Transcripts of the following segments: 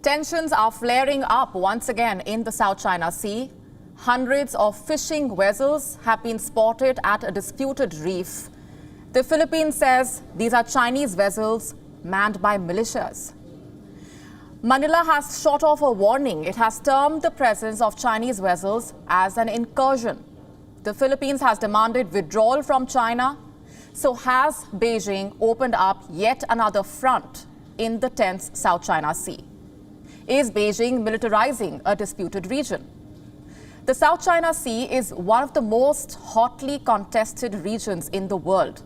Tensions are flaring up once again in the South China Sea. Hundreds of fishing vessels have been spotted at a disputed reef. The Philippines says these are Chinese vessels manned by militias. Manila has shot off a warning. It has termed the presence of Chinese vessels as an incursion. The Philippines has demanded withdrawal from China. So has Beijing opened up yet another front in the tense South China Sea? Is Beijing militarizing a disputed region? The South China Sea is one of the most hotly contested regions in the world.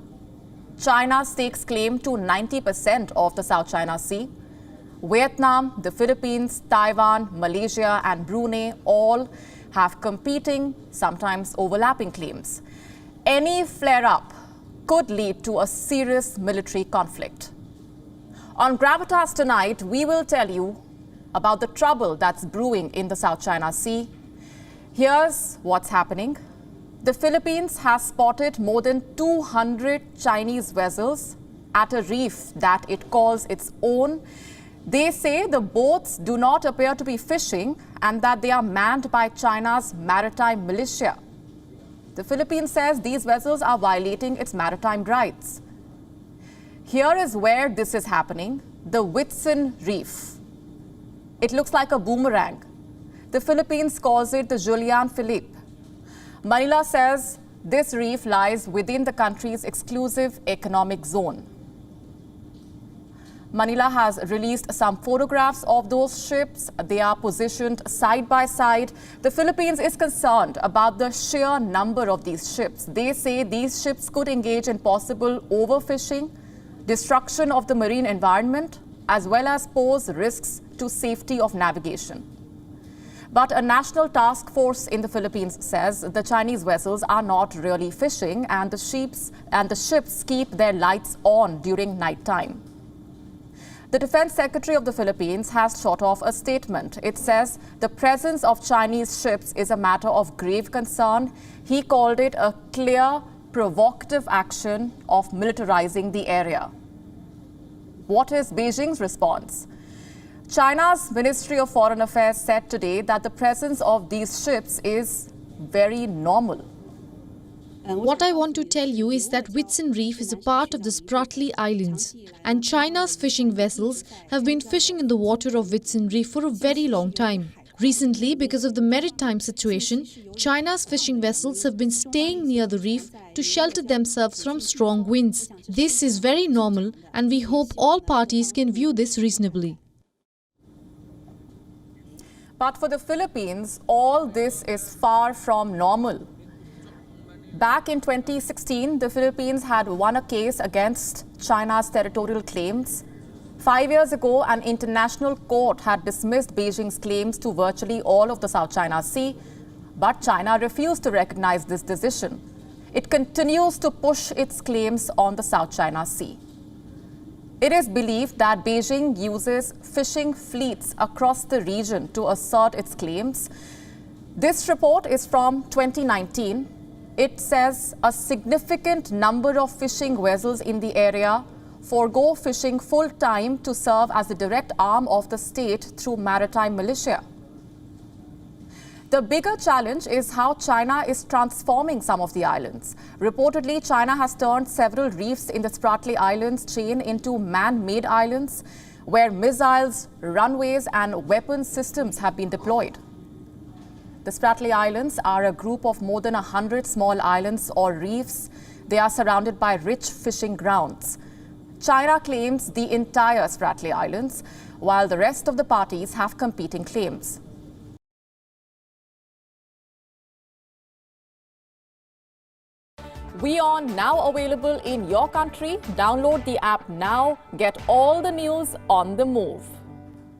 China stakes claim to 90% of the South China Sea. Vietnam, the Philippines, Taiwan, Malaysia and Brunei all have competing, sometimes overlapping claims. Any flare-up could lead to a serious military conflict. On Gravitas tonight, we will tell you about the trouble that's brewing in the South China Sea. Here's what's happening. The Philippines has spotted more than 200 Chinese vessels at a reef that it calls its own. They say the boats do not appear to be fishing and that they are manned by China's maritime militia. The Philippines says these vessels are violating its maritime rights. Here is where this is happening, the Whitsun Reef. It looks like a boomerang. The Philippines calls it the Julian Philippe. Manila says this reef lies within the country's exclusive economic zone. Manila has released some photographs of those ships. They are positioned side by side. The Philippines is concerned about the sheer number of these ships. They say these ships could engage in possible overfishing, destruction of the marine environment, as well as pose risks to safety of navigation. But a national task force in the Philippines says the Chinese vessels are not really fishing and the ships keep their lights on during nighttime. The Defense Secretary of the Philippines has shot off a statement. It says the presence of Chinese ships is a matter of grave concern. He called it a clear, provocative action of militarizing the area. What is Beijing's response? China's Ministry of Foreign Affairs said today that the presence of these ships is very normal. What I want to tell you is that Whitsun Reef is a part of the Spratly Islands, and China's fishing vessels have been fishing in the water of Whitsun Reef for a very long time. Recently, because of the maritime situation, China's fishing vessels have been staying near the reef to shelter themselves from strong winds. This is very normal, and we hope all parties can view this reasonably. But for the Philippines, all this is far from normal. Back in 2016, the Philippines had won a case against China's territorial claims. 5 years ago, an international court had dismissed Beijing's claims to virtually all of the South China Sea, but China refused to recognize this decision. It continues to push its claims on the South China Sea. It is believed that Beijing uses fishing fleets across the region to assert its claims. This report is from 2019. It says a significant number of fishing vessels in the area forego fishing full-time to serve as the direct arm of the state through maritime militia. The bigger challenge is how China is transforming some of the islands. Reportedly, China has turned several reefs in the Spratly Islands chain into man-made islands where missiles, runways and weapons systems have been deployed. The Spratly Islands are a group of more than 100 small islands or reefs. They are surrounded by rich fishing grounds. China claims the entire Spratly Islands, while the rest of the parties have competing claims. WION now available in your country. Download the app now. Get all the news on the move.